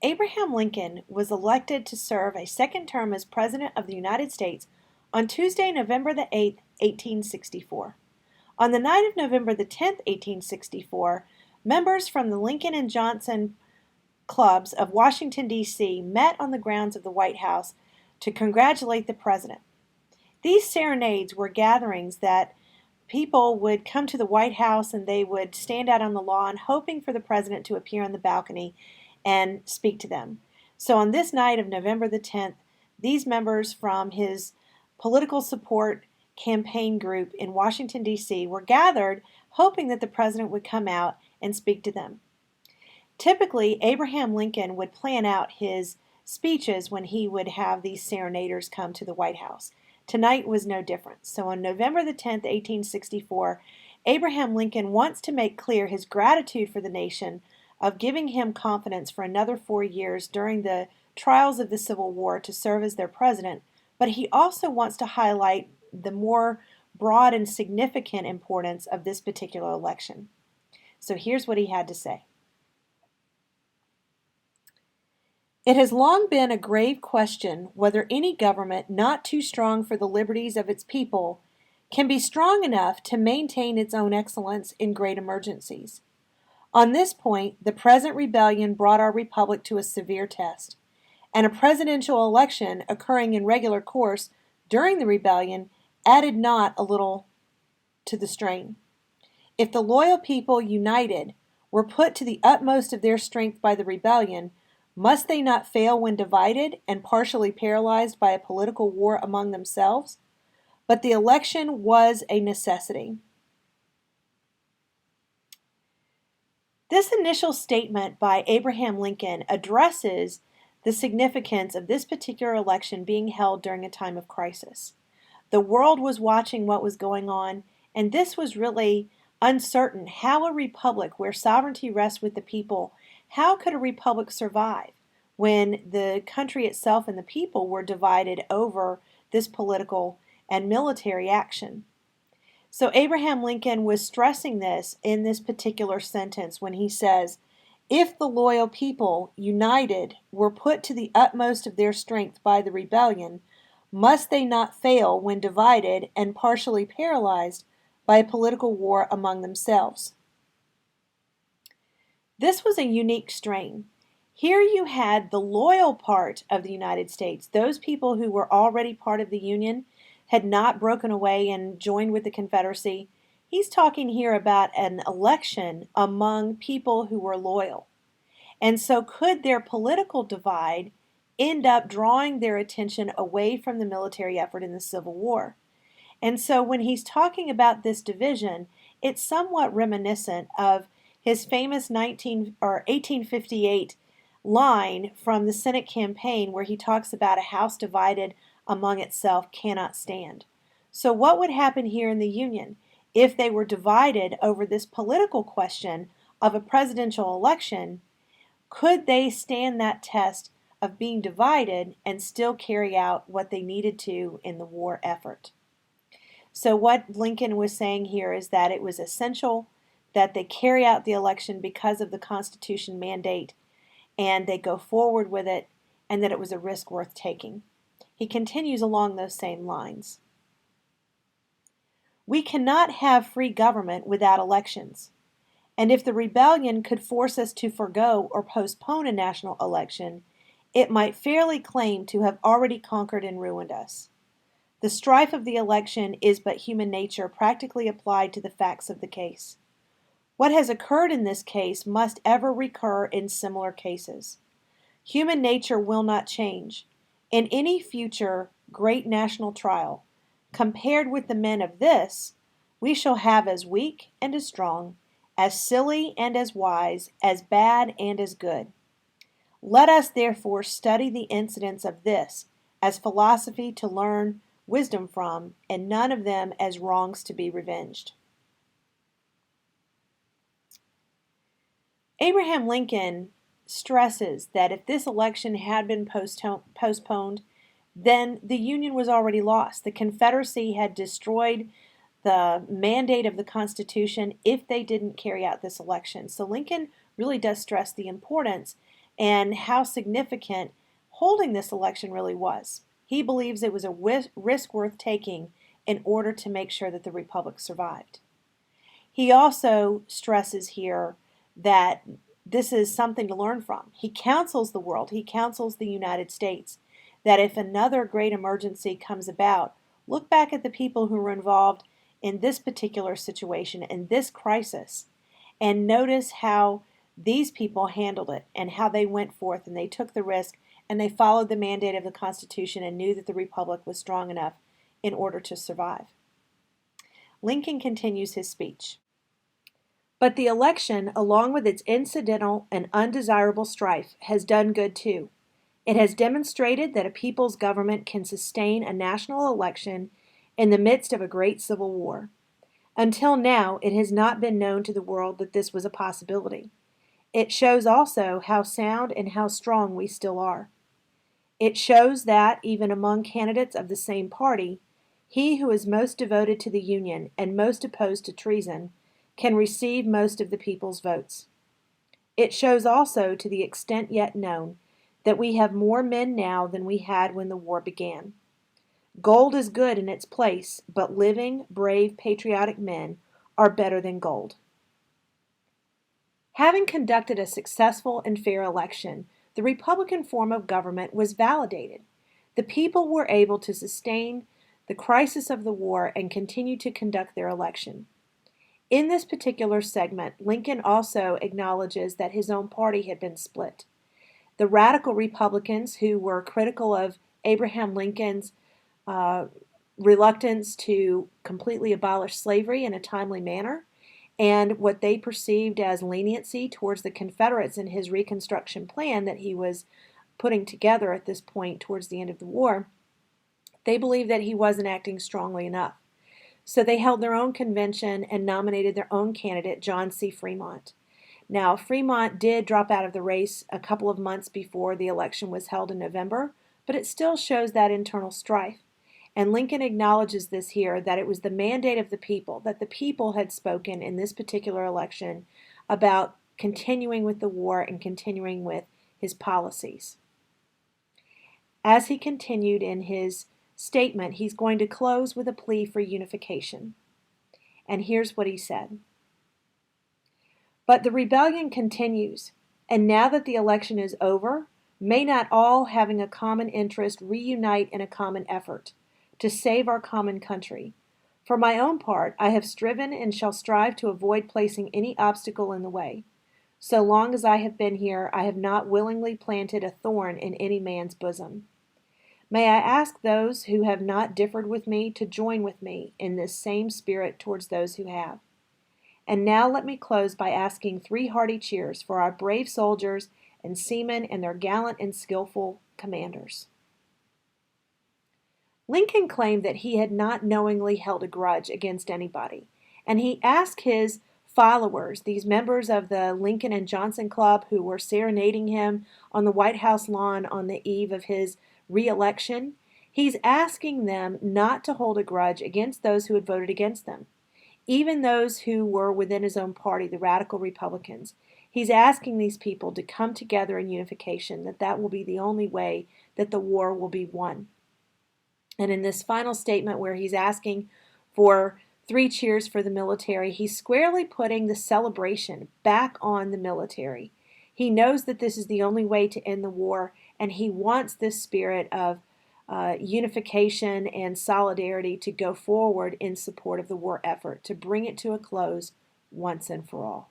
Abraham Lincoln was elected to serve a second term as President of the United States on Tuesday, November the 8th, 1864. On the night of November the 10th, 1864, members from the Lincoln and Johnson clubs of Washington, D.C. met on the grounds of the White House to congratulate the president. These serenades were gatherings that people would come to the White House and they would stand out on the lawn hoping for the president to appear on the balcony and speak to them. So on this night of November the 10th, these members from his political support campaign group in Washington, D.C. were gathered hoping that the president would come out and speak to them. Typically, Abraham Lincoln would plan out his speeches when he would have these serenaders come to the White House. Tonight was no different. So on November the 10th, 1864, Abraham Lincoln wants to make clear his gratitude for the nation of giving him confidence for another 4 years during the trials of the Civil War to serve as their president, but he also wants to highlight the more broad and significant importance of this particular election. So here's what he had to say. It has long been a grave question whether any government not too strong for the liberties of its people can be strong enough to maintain its own excellence in great emergencies. On this point, the present rebellion brought our republic to a severe test, and a presidential election occurring in regular course during the rebellion added not a little to the strain. If the loyal people, united, were put to the utmost of their strength by the rebellion, must they not fail when divided and partially paralyzed by a political war among themselves? But the election was a necessity. This initial statement by Abraham Lincoln addresses the significance of this particular election being held during a time of crisis. The world was watching what was going on, and this was really uncertain. How a republic where sovereignty rests with the people, how could a republic survive when the country itself and the people were divided over this political and military action? So Abraham Lincoln was stressing this in this particular sentence when he says, if the loyal people, united, were put to the utmost of their strength by the rebellion, must they not fail when divided and partially paralyzed by a political war among themselves? This was a unique strain. Here you had the loyal part of the United States, those people who were already part of the Union, had not broken away and joined with the Confederacy. He's talking here about an election among people who were loyal. And so could their political divide end up drawing their attention away from the military effort in the Civil War? And so when he's talking about this division, it's somewhat reminiscent of his famous 1858 line from the Senate campaign where he talks about a house divided among itself cannot stand. So what would happen here in the Union if they were divided over this political question of a presidential election? Could they stand that test of being divided and still carry out what they needed to in the war effort? So what Lincoln was saying here is that it was essential that they carry out the election because of the Constitution mandate and they go forward with it, and that it was a risk worth taking. He continues along those same lines. We cannot have free government without elections, and if the rebellion could force us to forego or postpone a national election, it might fairly claim to have already conquered and ruined us. The strife of the election is but human nature practically applied to the facts of the case. What has occurred in this case must ever recur in similar cases. Human nature will not change. In any future great national trial, compared with the men of this, we shall have as weak and as strong, as silly and as wise, as bad and as good. Let us therefore study the incidents of this as philosophy to learn wisdom from, and none of them as wrongs to be revenged. Abraham Lincoln stresses that if this election had been postponed, then the Union was already lost. The Confederacy had destroyed the mandate of the Constitution if they didn't carry out this election. So Lincoln really does stress the importance and how significant holding this election really was. He believes it was a risk worth taking in order to make sure that the republic survived. He also stresses here that this is something to learn from. He counsels the world, he counsels the United States, that if another great emergency comes about, look back at the people who were involved in this particular situation, in this crisis, and notice how these people handled it and how they went forth and they took the risk and they followed the mandate of the Constitution and knew that the Republic was strong enough in order to survive. Lincoln continues his speech. But the election, along with its incidental and undesirable strife, has done good too. It has demonstrated that a people's government can sustain a national election in the midst of a great civil war. Until now, it has not been known to the world that this was a possibility. It shows also how sound and how strong we still are. It shows that, even among candidates of the same party, he who is most devoted to the Union and most opposed to treason can receive most of the people's votes. It shows also, to the extent yet known, that we have more men now than we had when the war began. Gold is good in its place, but living, brave, patriotic men are better than gold. Having conducted a successful and fair election, the Republican form of government was validated. The people were able to sustain the crisis of the war and continue to conduct their election. In this particular segment, Lincoln also acknowledges that his own party had been split. The radical Republicans, who were critical of Abraham Lincoln's reluctance to completely abolish slavery in a timely manner, and what they perceived as leniency towards the Confederates in his Reconstruction plan that he was putting together at this point towards the end of the war, they believed that he wasn't acting strongly enough. So they held their own convention and nominated their own candidate, John C. Fremont. Now, Fremont did drop out of the race a couple of months before the election was held in November, but it still shows that internal strife. And Lincoln acknowledges this here, that it was the mandate of the people, that the people had spoken in this particular election about continuing with the war and continuing with his policies. As he continued in his statement, he's going to close with a plea for unification. And here's what he said. But the rebellion continues, and now that the election is over, may not all, having a common interest, reunite in a common effort to save our common country? For my own part, I have striven and shall strive to avoid placing any obstacle in the way. So long as I have been here, I have not willingly planted a thorn in any man's bosom. May I ask those who have not differed with me to join with me in this same spirit towards those who have. And now let me close by asking 3 hearty cheers for our brave soldiers and seamen and their gallant and skillful commanders. Lincoln claimed that he had not knowingly held a grudge against anybody, and he asked his followers, these members of the Lincoln and Johnson Club who were serenading him on the White House lawn on the eve of his re-election, he's asking them not to hold a grudge against those who had voted against them, even those who were within his own party, the radical Republicans. He's asking these people to come together in unification, that will be the only way that the war will be won. And in this final statement where he's asking for 3 cheers for the military, he's squarely putting the celebration back on the military. He knows that this is the only way to end the war, and he wants this spirit of unification and solidarity to go forward in support of the war effort, to bring it to a close once and for all.